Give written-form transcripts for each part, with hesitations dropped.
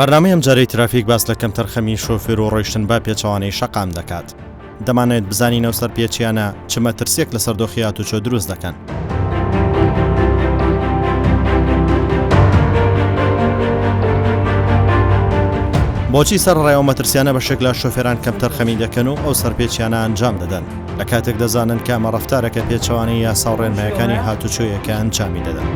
بەرنامەی ئەم جارەی ترافیک باس لە کەم تەرخەمی شۆفێر و ڕۆیشتن با پێچەوانەی شەقام دەکات. دەمانێت بزانین ئەو سەرپێچیانە چ مەترسیەک لە سەردۆخی هاتوچۆ دروست دەکەن. بۆچی سەرڕای ئەو مەترسیانە بە شێک لە شۆفێران کەم تەرخەمی دەکەن و ئەو سەرپێچیانە ئەنجام دەدەن لە کاتێک دەزانن کە ئەمە ڕەفتارەکە پێچەوانەی یاسا و ڕێنمایەکانی هاتوچۆیەکە ئەنجامی دەدەن.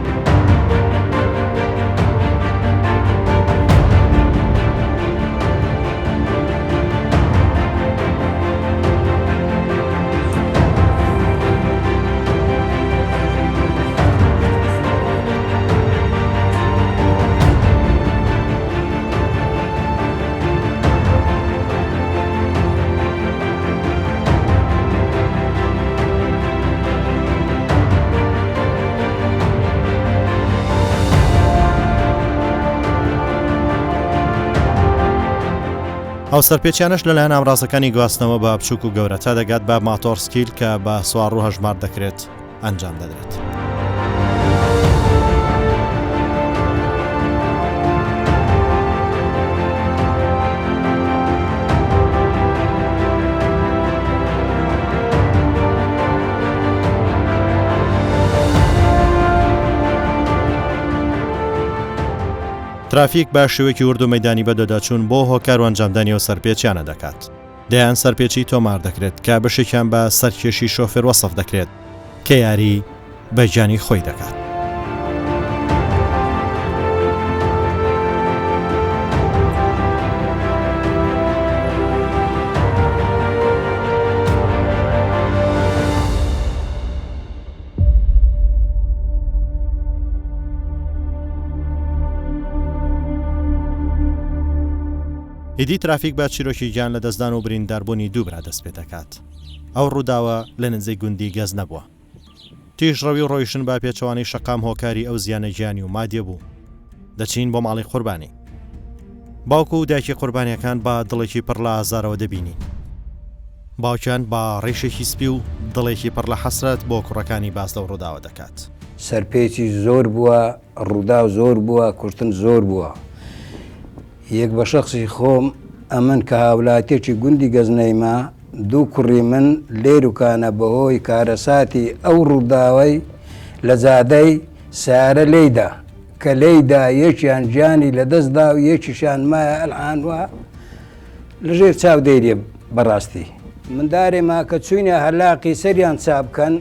ئەو سەرپێچیانەش لەلایەن ئامڕازەکانی گواستنەوە بە بچووک و گەورە تا دەگات بە ماتۆرسکیل کە بە سوار و هەژمار دەکرێت ئەنجام دەدرێت. ترافیک بە شێوەیەکی ورد و مەیدانی بەدەداچوون بۆ هۆکار و ئەنجامدانی و سەرپێچیانە دەکات. دەیان سەرپێچی تۆمار دەکرێت کە بەشێکیان بە سەرکێشی شۆفێر وەسف دەکرێت کە یاری بەجانی خۆی دەکات. ئیدی ترافیک بە چیرۆکی گیان لە دەستدان و برینداربوونی دووبرا دەست پێ دەکات. ئەو ڕووداوە لە نزیک گوندی گەز نەبووە. تیژڕەوی و ڕۆیشتن با پێچەوانەی شەقام هۆکاری ئەو زیانە گیانی و مادیە بوو. دەچین بۆ ماڵی قوربانی. باوکو و دایکی قوربانیەکان بە دڵێکی پڕ لە ئازارەوە دەبینی. باوکیان بە ڕێشێکی سپی و دڵێکی پڕ لە حەسرەت بۆ کوڕەکانی باس لەو ڕووداوە دەکات. سەرپێکی زۆر بووە، ڕوودا زۆر بووە، کوشتن زۆر بووە. یەک بە شەخصی خۆم ئەمن کە هاوڵاتێکی گوندی گەزنەیمە دوو کوڕی من لێروکانە بەهۆی کارەساتی ئەو ڕووداوەی لە زادەی سارە لێیدا کە لێیدا یەکیان گیانی لەدەستدا و یەکیشان مایە ئەلعانوە لەژێر چاودێریە بەڕاستی. مندارێمە کە چوینە هەلاقی سەریان چابکەن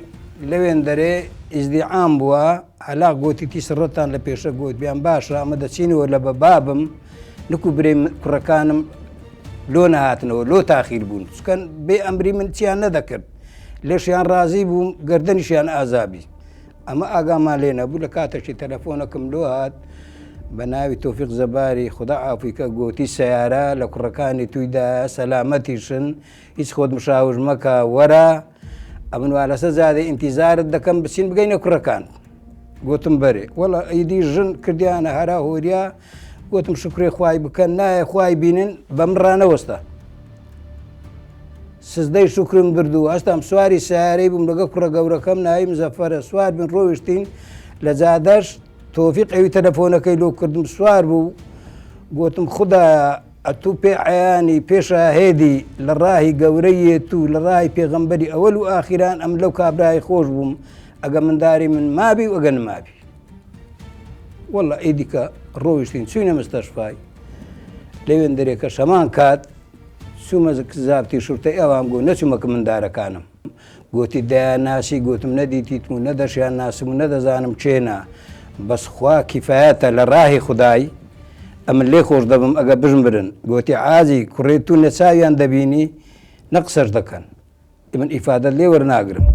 لەوێن دەرێ ئیزدیعام بووە هەلاق گوتی سڕەتان لە پێشە گوت بیان باشە ئەمە دەچینەوە لە بە بابم نکو برێ کوڕەکانم لۆ نەهاتنەوە لۆ تاخیر بوون چکەن بێ ئەمری من چیان نەدەکرد لێشیان ڕازی بووم گردنیشیان ئازابی ئەمە ئاگامان لێ نەبوو لە کاتێکی تەلەفۆنەکەم لۆ هات بە ناوی تۆفیق زەباری خوددا ئافریکە گوتی سەیارە لە کوڕەکانی تویدا سەلامەتیشن هیچ خۆت مشاوش مەکە وەرە ئەمنوا لەسەر زادە ئینتیزارت دەکەم بچین بگەینە کوڕەکان گوتم بەرێ وەڵا ئەیدی ژن کردیانە هەرا هۆریا گوتم شکرێ خوای بکەن نایە خوای بینن بەم ڕانەوەستە سزدەی شکرم بردو هەستام سواری سیارەی بووم لەگە کوڕە گەورەکەم ناوی مزەفەرە سوار بن ڕۆیشتین لە جادەش تۆفیق ئەوی تەلەفۆنەکەی لۆ کردم سوار بوو گوتم خوددا ئەتوو پێ عیانی پێشاهێدی لە ڕاهی گەورەیەت و لە ڕاهی پێغەمبەری ئەوەل و ئاخیران ئەم لەو کابرای خۆش بووم ئەگە منداری من مابی و ئەگە نمابی وەڵا ئیدیکە ڕۆیشتین چوینە مستەشفای لەوێن دەرێکە شەمان کات چوومە زابتی شورتەی ئەوام گوت نەچوومەکە مندارەکانم گوتی دایان ناسی گوتم نەدیتیت و نەدەشیان ناسم و نەدەزانم چێنە بەس خوا کیفایەتە لە ڕاهی خودای ئەمن لێ خۆش دەبم ئەگە بژم برن گوتی عازی کوڕێت و نەچاویان دەبینی نەقسەش دەکەن من ئیفادەت لێ وەرناگرم.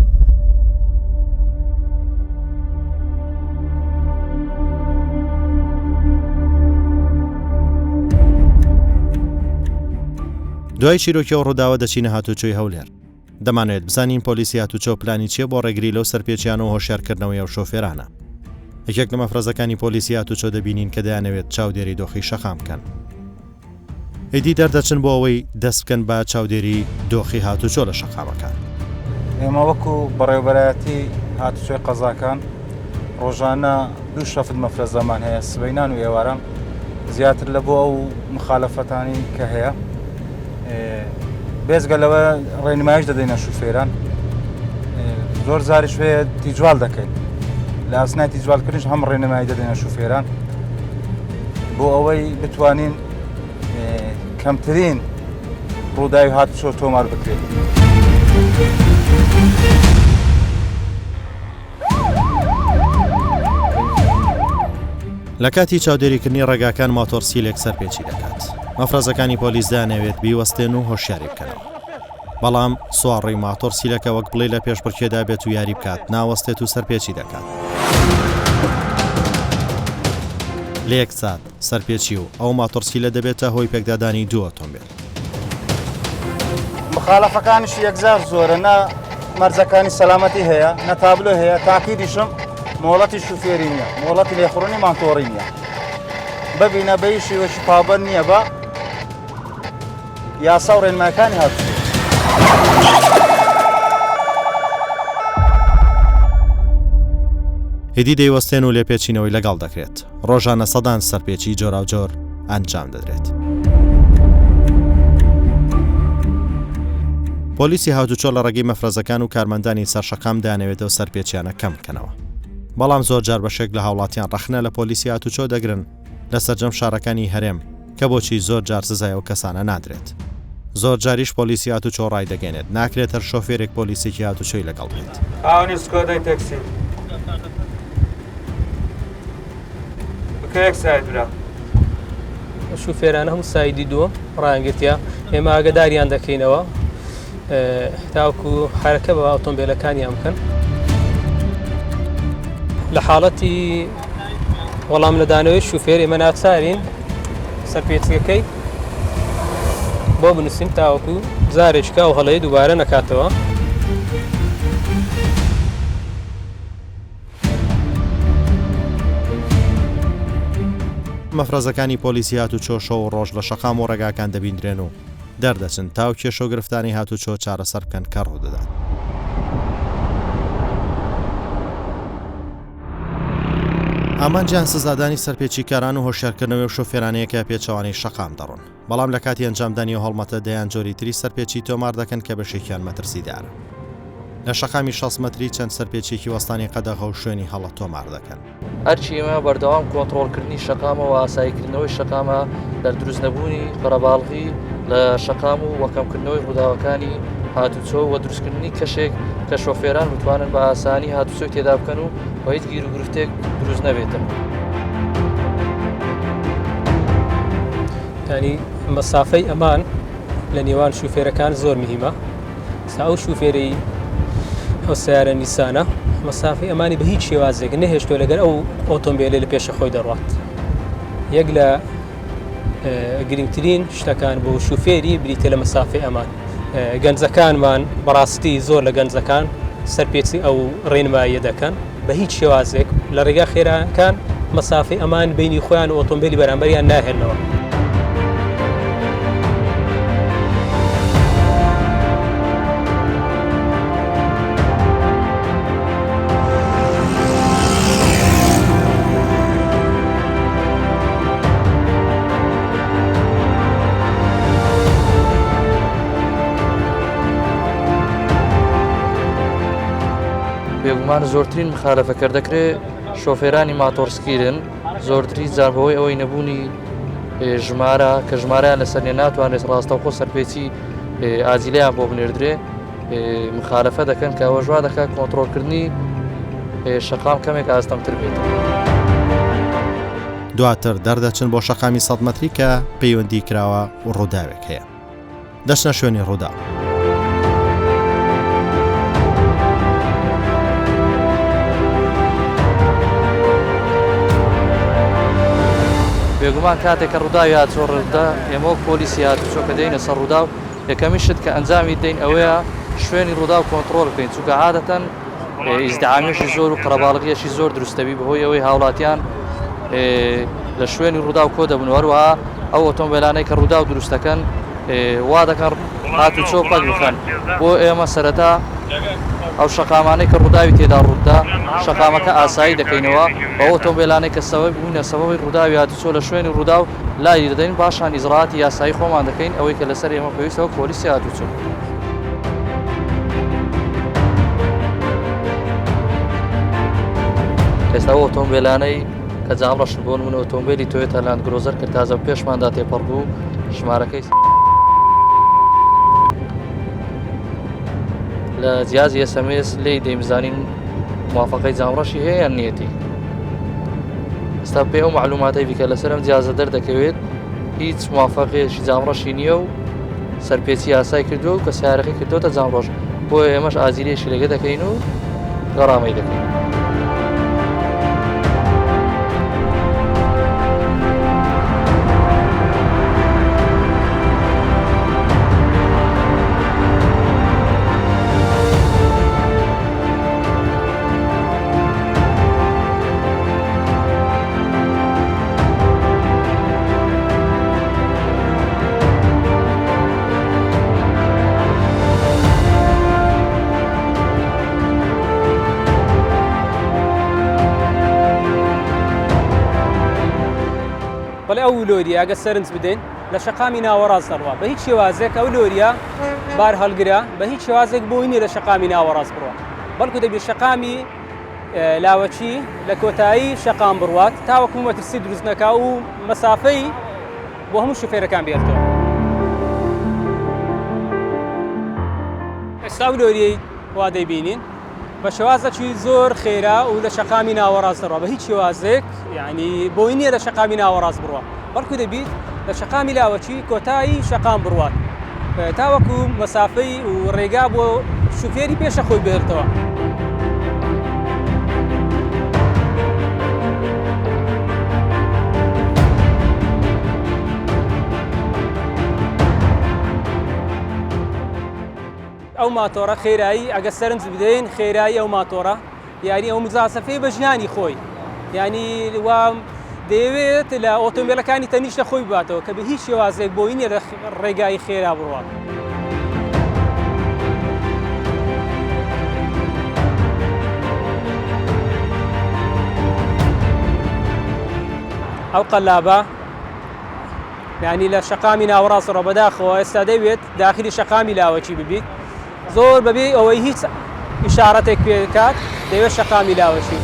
دوای چیرۆکی ئەو ڕووداوە دەچینە هاتوچۆی هەولێر. دەمانێت بزانین پۆلیسی هاتوچۆ پلانی چیە بۆ ڕێگری لەو سەرپێچیان و هۆشیارکردنەوەی ئەو شۆفێرانە. یەکێک لە مەفرەزەکانی پۆلیسی هاتوچۆ دەبینین کە دەیانەوێت چاودێری دۆخی شەقام بکەن. ئیدی دەردەچن بۆ ئەوەی دەست بکەن بە چاودێری دۆخی هاتوچۆ لە شەقامەکان. ئێمە وەکو بەڕێوەبەرایەتی هاتوچۆی قەزاکان ڕۆژانە دوو شەفت مەفرەزەمان هەیە سبەینان و ئێوارە زیاتر لە بۆ ئەو مخالەفەتانی کە هەیە بێزگە لەوە ڕێنمایش دەدەینە شوفێران زۆر زاریش هەیە تیجوال دەکەین لە ئاسنای تیجوالکردنش هەم ڕێنمایی دەدەینە شوفێران بۆ ئەوەی بتوانین کەمترین ڕووداوی هاتوچۆ تۆمار بکرێت. لە کاتی چاودێریکردنی ڕێگاکان ماتۆرسیلێک سەرپێچی دەکات. مەفرەزەکانی پۆلیس دانەوێت بیوەستێن و هۆشیاری بکەنەوە. بەڵام سوارڕی ماتۆرسیلەکە وەک بڵێ لە پێشبڕکێدا بێت و یاری بکات ناوەستێت و سەرپێچی دەکات. لە یەک سات سەرپێچی و ئەو ماتۆرسیلە دەبێتە هۆی پێکدادانی دوو ئۆتۆمبیل. مخالەفەکانیش یەکجار زۆرە نە مەرجەکانی سەلامەتی هەیە نە تابلۆ هەیە تاقیدیشم مۆڵەتی شوفێری نییە مۆڵەتی لێخڕنی مانتۆڕی نییە ببینە بەی شێوەشی پابەر نییە بە یاسا و ڕێنمایەکانی هاتووە. هێدی دەیوەستێن و لێپێچینەوەی لەگەڵ دەکرێت. ڕۆژانە سەدان سەرپێچی جۆراوجۆر ئەنجام دەدرێت. پۆلیسی هاتوچۆ لە ڕێگەی مەفرەزەکان و کارمەندانی سەرشەقام دەیانەوێتەوە سەرپێچیانە کەم بکەنەوە. بەڵام زۆر جار بەشێک لە هاوڵاتیان ڕەخنە لە پۆلیسی هاتوچۆ دەگرن لە سەرجەم شارەکانی هەرێم کە بۆچی زۆر جار سزای ئەو کەسانە نادرێت. زۆر جاریش پۆلیسی هاتوچۆ ڕای دەگەێنێت ناکرێت هەر شۆفێرێک پۆلیسێکی هاتوچۆی لەگەڵ بێت. ئاونی سکۆدای تەکسی بکە یەک سایت برا. شوفێرانە هەموو سایدی دووە ڕانگرتیا ئێمە ئاگداریان دەکەینەوە تاوکو حرەکە بە ئۆتۆمبیلەکانیان بکەن. لە حاڵەتی وەڵام لەدانەوەی شوفێر ئێمە ناچارین سەرپێچیەکەی بۆ بنووسین تاوەکو جارێککە و هەڵەیە دووبارە نەکاتەوە. مەفرەزەکانی پۆلیسی هاتوچۆ شەو و ڕۆژ لە شەقام و ڕێگاکان دەبیندرێن و دەردەچن تاو کێشە و گرفتانی هاتوچۆ چارەسەر بکەن کە ڕوو دەدات. ئامانجیان سزادانی سەرپێچیکاران و هۆشیارکردنەوەی و شۆفێرانەیەکە پێچەوانی شەقام دەڕۆن. بەڵام لە کاتی ئەنجامدانی و هەڵمەتە دەیان جۆری تری سەرپێچی تۆمار دەکەن کە بەشێکیان مەترسیدارە. لە شەقامی 6 مەتری چەند سەرپێچێکی وەستانی قەدەغە و شوێنی هەڵە تۆمار دەکەن. هەرچی ئێمە بەردەوام کۆنتڕۆڵکردنی شەقامەوە ئاساییکردنەوەی شەقامە دەردروست نەبوونی قەرەباڵغی لە شەقام و وەکەمکردنەوەی ڕووداوەکانی هاتوچۆ و دروستکردنی کەشێک کە شۆفێران بتوانن بە ئاسانی هاتوچۆی تێدا بکەن و بە هیچ گیر و گرفتێک دروست نەبێتن. ینی مەسافەی ئەمان لە نێوان شوفێرەکان زۆر مهمە. ئەو شوفێری ئەو سیارە نیسانە مەسافەی ئەمانی بە هیچ شێوازێک نەهێشتۆ لەگەر ئەو ئۆتۆمبیلێ لە پێشە خۆی دەڕات. یەک لە گرنگترین شتەکان بۆ شوفێری بریتە لە مەسافەی ئەمان. گەنجەکانمان بەڕاستی زۆر لە گەنجەکان سەرپێچی ئەو ڕێنماییە دەکەن بە هیچ شێوازێک لە ڕێگا خێرانەکان مەسافەی ئەمان بینی خۆیان و ئۆتۆمبیلی بەرامبەریان ناهێنەوە. بێگومان زۆرترین مخالەفەکەر دەکرێت شۆفێرانی ماتۆرسکیرن زۆرتری جاربەوەی ئەوەی نەبوونی ژمارە کە ژمارەیان لەسەر ناتوانێت ڕاستەوخۆ سەرپێچی ئازیلیان بۆ بنێردرێ مخالەفە دەکەن کە ئەوە ژوا دەکات کۆنتڕۆڵکردنی شەقام کەمێک ئاستەمتر بێت. دواتر دەردەچن بۆ شەقامی 100 مەتری کە پەیوەندی کراوە و ڕووداوێک هەیە. دەچنە شوێنی ڕوودا. بێگومان کاتێک کە ڕووداوی هاتوچۆ ڕدا ئێمە وەک پۆلیسی هاتوچۆ کە دەینە سەر ڕوودا و یەکەمی شت کە ئەنجامی دەین ئەوەیە شوێنی ڕوودا و کۆنتڕۆڵ بکەین چونکە عادەتەن ئیزدعامێکی زۆر و قەرەباڵغیەکی زۆر دروستەبی بەهۆی ئەوەی هاوڵاتیان لە شوێنی ڕوودا و کۆ دەبن وەروەها ئەو ئۆتۆمبیلانەی کە ڕوودا و دروستەکەن وا دەکەن هاتوچۆ پەک بکەن بۆ ئێمە سەرەتا ئەو شەقامانەی کە ڕووداوی تێدا ڕوودا شەقامەکە ئاسایی دەکەینەوە بە ئۆتۆمبیلانەی کە سەبەب بوونە سەبەبی ڕووداوی هاتوچۆ لە شوێنی ڕوودا و لای دەدەین باشان ئیزراعاتی یاسایی خۆمان دەکەین ئەوەی کە لەسەر ئێمە پێویستەوە پۆلیسی هاتوچۆ. ئێستا ئۆتۆمبیلانەی کە جامڕەشن بۆ نمونە ئۆتۆمبیلی تۆیۆتا لاند گرۆزەر کە تازە پێشماندا تێپەڕ بوو ژمارەکەی لە جیازی SMS لێی دەیمزانین موافقەی جامڕەشی هەیە یان نیەتی. ئێستا پێ ئەو معلوماتەی بیکە لەسەر ئەم جیازە دەردەکەوێت هیچ موافقەیەکی جامڕەشی نییە و سەرپێچی یاسای کردووە و کە سیارەکەی کردوتە جامڕۆژ بۆیە ئێمەش ئازیرێشی لەگە دەکەین و گەڕامەی دەکەین. بەڵێ ئەو لۆریە ئەگە سەرنج بدەین لە شەقامی ناوەڕاست دەڕوا بە هیچ شێوازێک ئەو لۆریە بار هەڵگرا بە هیچ شێوازێک بۆی نیە لە شەقامی ناوەڕاست بڕوە بەڵکو دەبێت شەقامی لاوەچی لە کۆتایی شەقام بڕوات تاوەکو مەترسی دروست نەکا و مەسافەی بۆ هەموو شوفێرەکان بێتەوە. ئێستا ئەو لۆریەی وا دەیبینین بە شێوازێکی زۆر خێرا و لە شەقامی ناوەڕاست دەڕوا بە هیچ شێوازێک یعنی بۆی نییە لە شەقامی ناوەڕاست بڕوە بەڵکو دەبیت لە شەقامی لاوەچی کۆتایی شەقام بڕوات تاوەکو مەسافەی و ڕێگا بۆ شوفێری پێشە خۆی بێتەوە. ئەو ماتۆڕە خێرایی ئەگە سەرنج بدەین خێرایی ئەو ماتۆڕە یاری ئەو مزاسەفەی بە ژیانی خۆی ینی وا دەیەوێت لە ئۆتۆمبیلەکانی تەنیشتە خۆی باتەوە کە بە هیچ شێوازێک بۆی نیە لە ڕێگای خێرا بڕوات. ئەو قەلابە ینی لە شەقامی ناوەڕاست ڕۆ بەداخەوە ئێستا دەوێت داخلی شەقامی لاوەچی ببیت زۆر بەبێ ئەوەی هیچ ئیشارەتێک پێ بکات دەوێت شەقامی لاوەچی.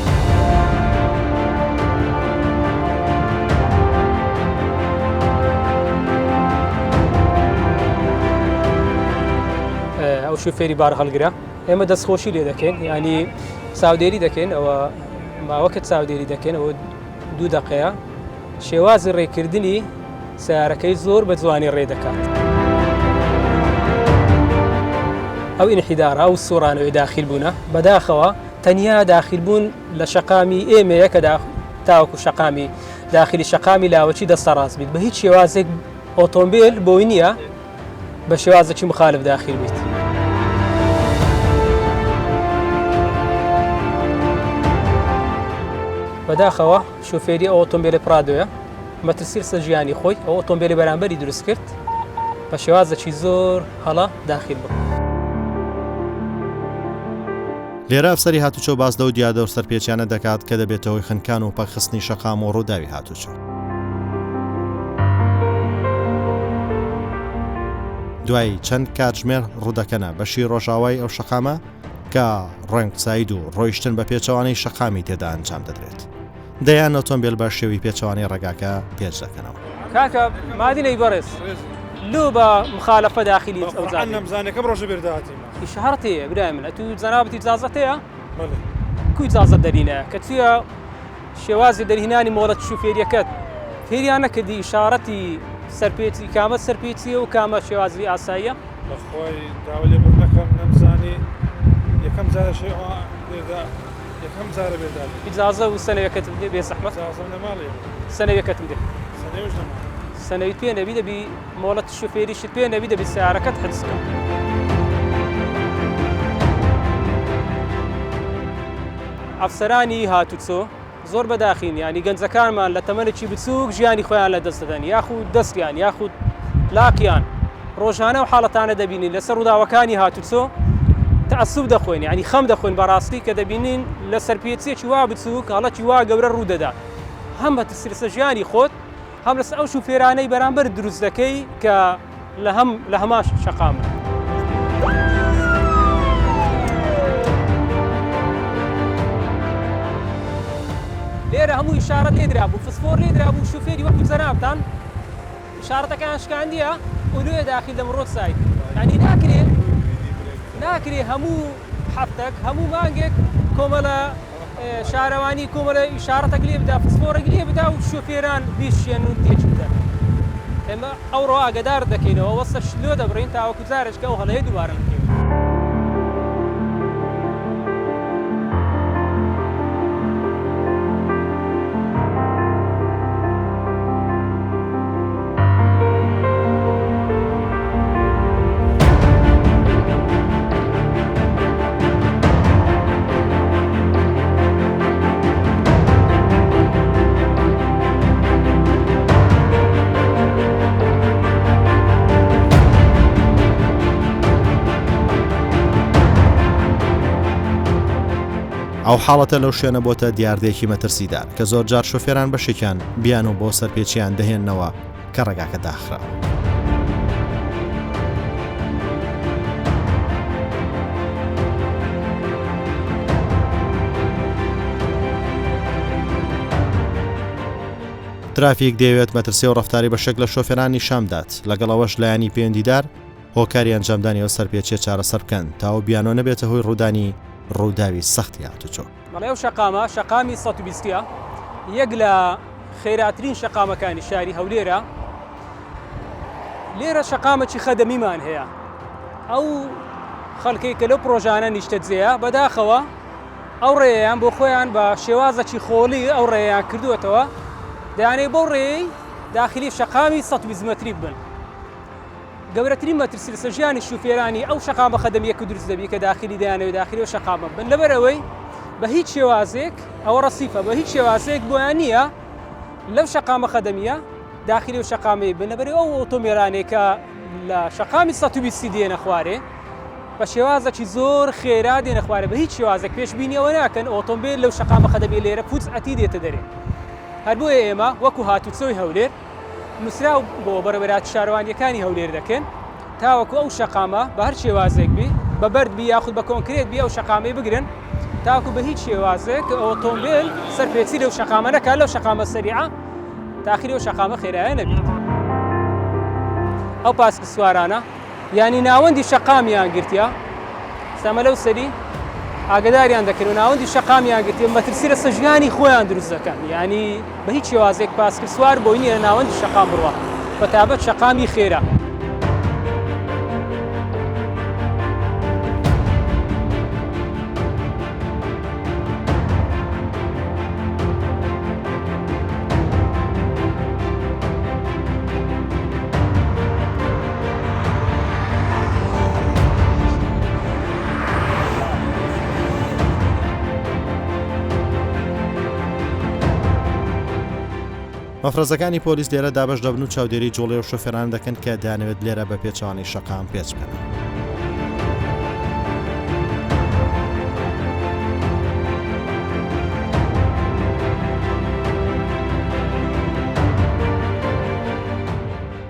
ئەو شوفێری بار هەڵگرا ئێمە دەستخۆشی لێ دەکەین ینی چاودێری دەکەین ئەوە ماوەکە چاودێری دەکەین ئەوە 2 دقەیە شێوازی ڕێکردنی سیارەکەی زۆر بە جوانی ڕێ دەکات. ئەو ئینحیدارە ئەو سوڕانەوەی داخل بوونە بەداخەوە تەنیا داخلبوون لە شەقامی ئێمەیە کە تاوەکو شەقامی داخلی شەقامی لاوەچی دەستە ڕاست بیت بە هیچ شێوازێک ئۆتۆمبیل بۆی نییە بە شێوازێکی مخالف داخل بیت. بەداخەوە شوفێری ئەو ئۆتۆمبیلە پرادۆیە مەترسی سە ژیانی خۆی ئەو ئۆتۆمبیلی بەرامبەری دروست کرد بە شێوازێکی زۆر هەڵا داخل بوو. لێرە ئەفسەری هاتوچۆ باز دە و دیادە و سەرپێچیانە دەکات کە دەبێتەوەی خنکان و پەخستنی شەقام و ڕووداوی هاتوچۆ. دوای چەند کاتژمێر ڕوودەکەنە بەشی ڕۆژاوای ئەو شەقامە کە ڕەنگساید و ڕۆیشتن بە پێچەوانەی شەقامی تێدا ئەنجام دەدرێت. دەیان ئۆتۆمبیل بە شێوی پێچەوانی ڕێگاکە پێچ دەکەنەوە. کاکە مادینەی بەڕێز لو بە مخالفە داخلی ئەو نەمزانەکە ڕۆژە بێرداتی ئیشارەتەیە برای من تو جەنابەتی ئیجازەتەیە کوی ئیجازەت دەرینە کە تویە شێوازی دەرهێنانی مۆڵەت شوفێریەکەت فێریان نەکردی ئیشارەتی سەرپێچی کامە سەرپێچیە و کامە شێوازی ئاساییە بەخۆی داوا لێ بڕنەکەم نەمزانی یەکەم جارە یەکەم جارە بێدات ئیجازە و سەنەوەکەت بدێ بێ زەحمەت نەماڵێ سەنەوەکەت بدێ سەنێوش نەما سەنەویت پێ نەبی دەبی مۆڵەت شوفێریشت پێ نەبی دەبی سیارەکەت حجزکە. ئەفسەرانی هاتوچۆ زۆر بەداخین ینی گەنجەکانمان لە تەمەنێکی بچووک ژیانی خۆیان لە دەست دەدەن یاخود دەستیان یاخود لاقیان ڕۆژانە و حاڵەتانە دەبینین لەسەر ڕووداوەکانی هاتوچۆ تەعەسسوب دەخۆین ینی خەم دەخۆین بەڕاستی کە دەبینین لە سەرپێچێکی وا بچووک هەڵەکی وا گەورە ڕوو دەدات هەم بە ترسە ژیانی خۆت هەم لەس ئەو شوفێرانەی بەرامبەر دروست دەکەی کە لە هەمان شەقامە. لێرە هەموو ئیشارەت لێدرا بوو فسفۆر لێدرا بوو شوفێری وەکو جەنابتان ئیشارەتەکان شکاندیە و لێ داخل لە مرۆت سایت ینی ناکرێ هەموو هەفتەك هەموو مانگێک کۆمەلە شارەوانی کۆمەلە ئیشارەتەك لێ بدا فسفۆرێک لێ بدا و شوفێران بیشێن و تێچ بدەن ئێمە ئەوڕۆ ئاگدار دەکەینەوە وەستە شلۆ دەبڕین تاوەکو جارێککە ئەو هەڵەیە دووبارە بکەین. ئەو حاڵەتە لەو شوێنە بۆتە دیاردەیەکی مەترسیدار کە زۆر جار شۆفێران بەشێکیان بیان و بۆ سەرپێچیان دەهێننەوە کە ڕێگاکە داخراوە. ترافیک دەیەوێت مەترسی و ڕەفتاری بەشێک لە شۆفێرانی شامدات لەگەڵەوەش لایانی پەیوەندیدار هۆکاری ئەنجامدانیەوە سەرپێچیە چارەسەر بکەن تاوە بیانۆ نەبێتە هۆی ڕوودانی ڕووداوی سەختی هاتوچۆ. بەڵێ ئەو شەقامی 120 یەک لە خێراترین شەقامەکانی شاری هەولێرە لێرە شەقامەکی خەدەمیمان هەیە ئەو خەڵکەی کە لەو پرۆژانە نیشتە جێە بەداخەوە ئەو ڕێیان بۆ خۆیان بە شێوازەکی خۆڵی ئەو ڕێیان کردوێتەوە دەیانەی بەو ڕێی داخلی شەقامی 120 مەتری بن. گەورەترین مەترسی لەسەر ژیانی شوفێرانی ئەو شەقامە خەدەمیەک دروست دەبی کە داخلی دەیانەوە داخلی و شەقامە بن لەبەرەوەی بە هیچ شێوازێک ئەوە ڕەسیفە بە هیچ شێوازێک بۆیان نییە لەو شەقامە خەدەمیە داخلی و شەقامی بن لەبەرەوەی ئەو ئۆتۆمێرانێکە لە شەقامی 120 دێنە خوارێ بە شێوازێکی زۆر خێرا دێنە خوارێ بە هیچ شێوازێک پێشبینیەوە ناکەن ئۆتۆمبیل لەو شەقامە خەدەمی لێرە پوچ ئەتی دێتە دەرێ. هەر بۆیە ئێمە وەکو هاتوچۆی هەولێر نووسرا بۆ بەڕێوەبەرات شارەوانیەکانی هەولێر دەکەن تاوەکو ئەو شەقامە بە هەر شێوازێک بی بە بەرد بی یاخود بە کۆنکرێت بی ئەو شەقامەی بگرن تاکو بە هیچ شێوازێک ئۆتۆمبیل سەرپێچی لەو شەقامە نەکات لەو شەقامە سەریعە تاخیری ئەو شەقامە خێرایە نەبێت. ئەو پاسکە سوارانە ینی ناوەندی شەقامیان گرتیا سەمە لەو سەری ئاگداریان دەکەن و ناوەندی شەقامیان گرتی مەترسی لەسەر ژیانی خۆیان دروست دەکەن ینی بە هیچ شێوازێک پاسکرد سوار بۆی نییە ناوەندی شەقام بڕوە بەتابەت شەقامی خێرا. مەفرەزەکانی پۆلیس لێرە دابش دەبن و چاودێری جۆڵێ و شۆفێران دەکەن کە دەیانەوێت لێرە بە پێچەوانی شەقام پێچ بکەن.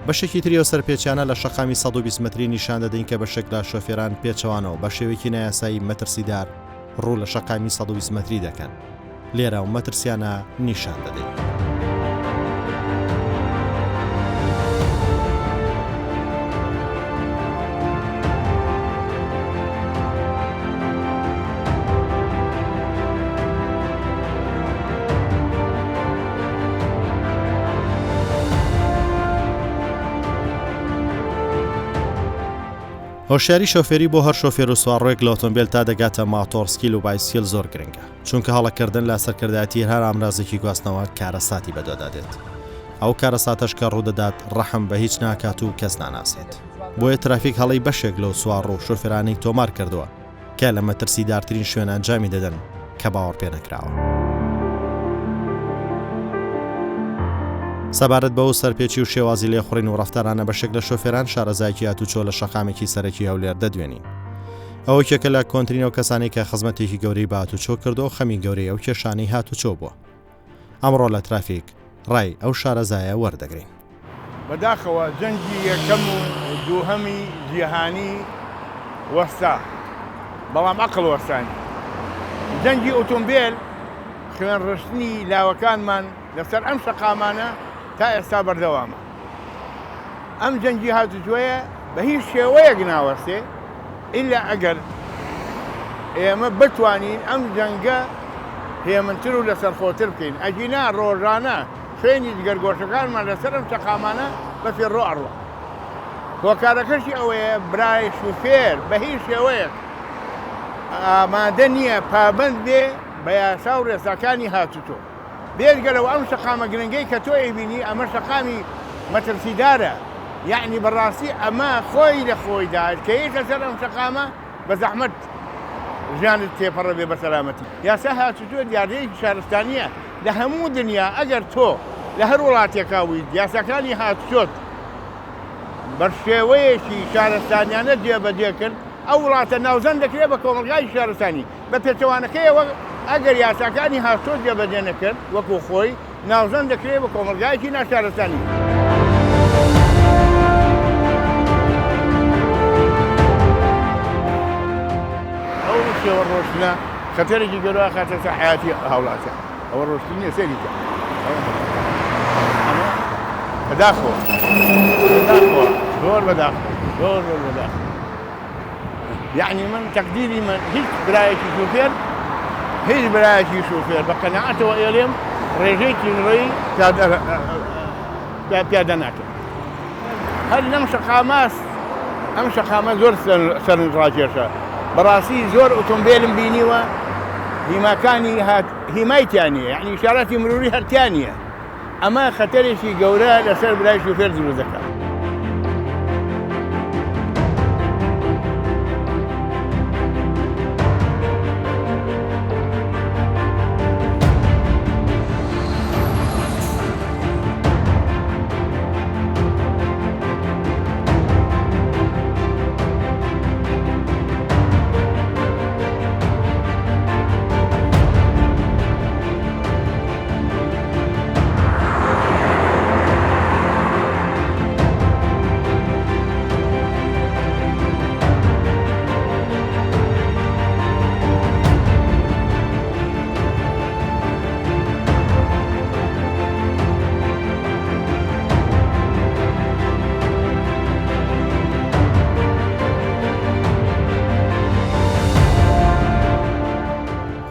بەشێکی تریەوە سەرپێچیانە لە شەقامی 120 مەتری نیشان دەدەین کە بەشێک لە شۆفێران پێچەوانەوە بە شێوەیەکی نایاسایی مەترسیدار ڕوو لە شەقامی 120 مەتری دەکەن. لێرە و مەترسیانە نیشان دەدەین. هۆشیاری شۆفێری بۆ هەر شۆفێر و سوارڕۆیەک لە ئۆتۆمبیل تا دەگاتە ماتۆرسکیل و بایسکل زۆر گرنگە چونکە هەڵەکردن لە سەرکردایەتی هەر ئامرازێکی گواستنەوە کارەساتی بەدۆدادێت. ئەو کارەساتەش کە ڕوودەدات ڕەحم بە هیچ ناکات و کەس ناناسێت. بۆیە ترافیک هەڵی بەشێک لەو سوار و شۆفێرانی تۆمار کردووە کە لە مەترسیدارترین شوێنە ئەنجامی دەدەن کە باوەڕ پێ نەکراوە. سەبارەت بەو سەرپێچی و شێوازی لێخوڕین و ڕەفتارانە بەشێک لە شۆفێران شارەزایکی هاتوچۆ لە شەقامێکی سەرەکی هەولێر دەدوێنین. ئەوە یەکە لە کۆنتترینەوە کەسانی کە خزمەتێکی گەورەی باتوچۆ کردو خەمی گەورەی ئەو کێشانەی هاتوچۆ بووە. ئەمڕۆ لە ترافیک ڕای ئەو شارەزایە وەردەگرین. بەداخەوە جەنگی یەکەم و دووهەمی جیهانی وەستا، بەڵام عەقڵ وەستانی. جەنگی ئۆتۆمبیل خوێن ڕشتنی لاوەکانمان لەسەر ئەم شەقامانە تا ئێستا بەردەوامە. ئەم جەنگی هاتوچۆیە بە هیچ شێوەیەک ناوەستێ ئیلا ئەگەر ئێمە بتوانین ئەم جەنگە هێمنتر و لەسەرخۆتر بکەین. ئەگینا ڕۆژانە خوێنی جگەرگۆشەکانمان لەسەر ئەم شەقامانە بە فێڕۆ ئەڕوە. هۆکارەکەشی ئەوەیە برای شوفێر بە هیچ شێوەیەک ئامادە نییە پابند بێ بە یاسا و ڕێساکانی هاتوچۆ. بێگەلەوە ئەم شەقامە گرنگەی کە تۆ ئەیبینی ئەمە شەقامی مەترسیدارە، یعنی بەڕاستی ئەمە خۆی لە خۆیدا کە هیچ لەسەر ئەم شەقامە بە زەحمەت ژیانت تێپەڕە بێ بە سەلامەتی. یاسا هاتوچۆ دیاردەیەکی شارستانیە لە هەموو دنیا. ئەگەر تۆ لە هەر وڵاتێکاویت یاساکانی هاتوچۆت بە شێوەیەکی شارستانیانە جێبەجێ کرد، ئەو وڵاتە ناوزەند دەکرێت بە کۆمەلگای شارستانی. بە پێچەوانەکەیەوە ئەگەر یاساکانی هاتوچۆ جێبەجێ نەکرد وەکو خۆی، ناوزەند دەکرێت بە کۆمەلگایەکی ناشارستانی. ئەو شێوە ڕۆشتنە خەتەرێکی گەورە خاتە سەر حیاتی هاوڵاتە. ئەوە ڕۆشتنی نیە، سەریکە. بەداخەوە زۆر بەداخەوە زۆر بەداخەوە. یعنی من تەقدیری من هیچ برایەکی شوفێر بە قەناعەتەوە ئێڵێم ڕێژەیەکی ڕێی پیادە ناکەم. هەر ئەم شەقامە زۆر سەرنجڕاکێشە. بەڕاستی زۆر ئۆتۆمبیلم بینیوە هیماکانی هیمایتیانە، یعنی ئیشاراتی مروری هەرتیانە. ئەمە خەتەرێکی گەورە لەسەر برای شوفێر دروست دەکات.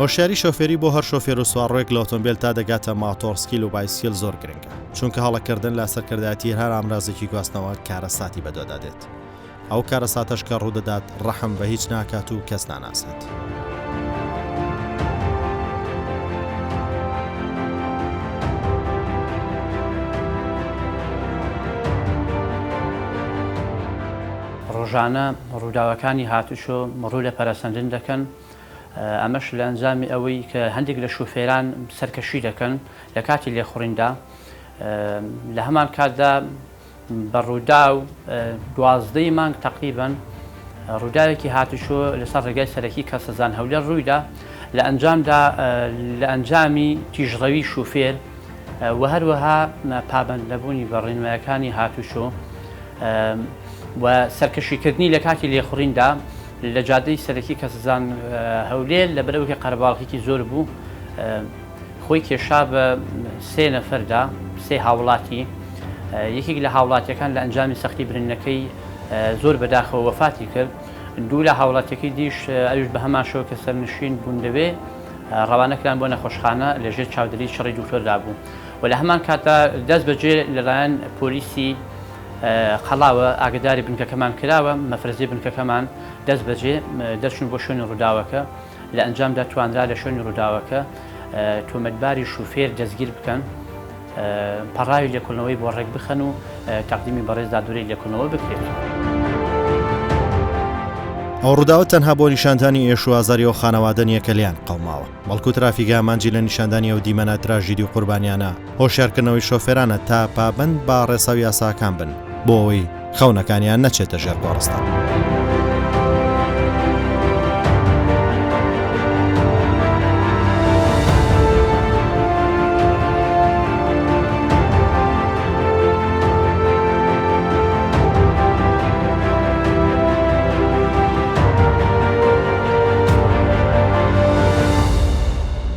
هۆشیاری شۆفێری بۆ هەر شۆفێر و سوارڕۆیەک لە ئۆتۆمبیل تا دەگاتە ماتۆرسکیل و بایسکل زۆر گرنگە، چونکە هەڵەکردن لە سەرکردایەتی هەر ئامرازێکی گواستنەوە کارەساتی بەدۆدادێت. ئەو کارەساتەش کە ڕوودەدات ڕەحم بە هیچ ناکات و کەس ناناسێت. ڕۆژانە ڕووداوەکانی هاتوچۆ مڕوو لە پەرەسەندن دەکەن. ئەمەش لە ئەنجامی ئەوەی کە هەندێک لە شوفێران سەرکەشی دەکەن لە کاتی لێخوڕیندا. لە هەمان کاتدا بە ڕوودا و 12 مانگ تقریباً ڕووداوێکی هاتوچۆ لەسەر ڕێگای سەرەکی کە سەزان هەولێر ڕوویدا لە ئەنجامی تیژڕەوی شوفێر و هەروەها پابەند نەبوونی بە ڕێنمایەکانی هاتوچۆ و سەرکەشیکردنی لە کاتی لێخوڕیندا لە جادەی سەرەکی کە سەزان هەولێر لە بەرەوەکی قەرەباڵغێکی زۆر بوو. خۆی کێشا بە 3 نەفەردا، 3 هاوڵاتی. یەکێک لە هاوڵاتیەکان لە ئەنجامی سەختی برینەکەی زۆر بەداخەوە وەفاتی کرد. 2 لە هاوڵاتیەکەی دیش ئەوش بە هەمان شەوە کە سەرنشین بوون دەبێ ڕەوانەکران بۆ نەخۆشخانە لەژێر چاودێری شەڕی دوکتۆردا بوو. و لە هەمان کاتدا دەست بەجێ لەلایەن پۆلیسی قەڵاوە ئاگداری بنکەکەمان کراوە، مەفرەزی بنکەکەمان دەست بەجێ دەرچون بۆ شوێنی ڕووداوەکە. لە ئەنجامدا توانرا لە شوێنی ڕووداوەکە تۆمەتباری شوفێر دەستگیر بکەن، پەڕاوی لێکۆڵنەوەی بۆ ڕێک بخەن و تەقدیمی بەڕێزدا دوورەی لێکۆڵنەوە بکرێت. ئەو ڕووداوە تەنها بۆ نیشاندانی ئێشوازاری و خانەوادە نیە کە لیان قەڵماوە، بەڵکو ترافیکە ئامانجی لە نیشاندانی ئەو دیمەنە تراژیدی و قوربانیانە هۆشیارکردنەوەی شۆفێرانە تا پابند با ڕێسە و یاساکان بن بۆ ئەوەی خەونەکانیان نەچێتە ژێر گۆڕستان.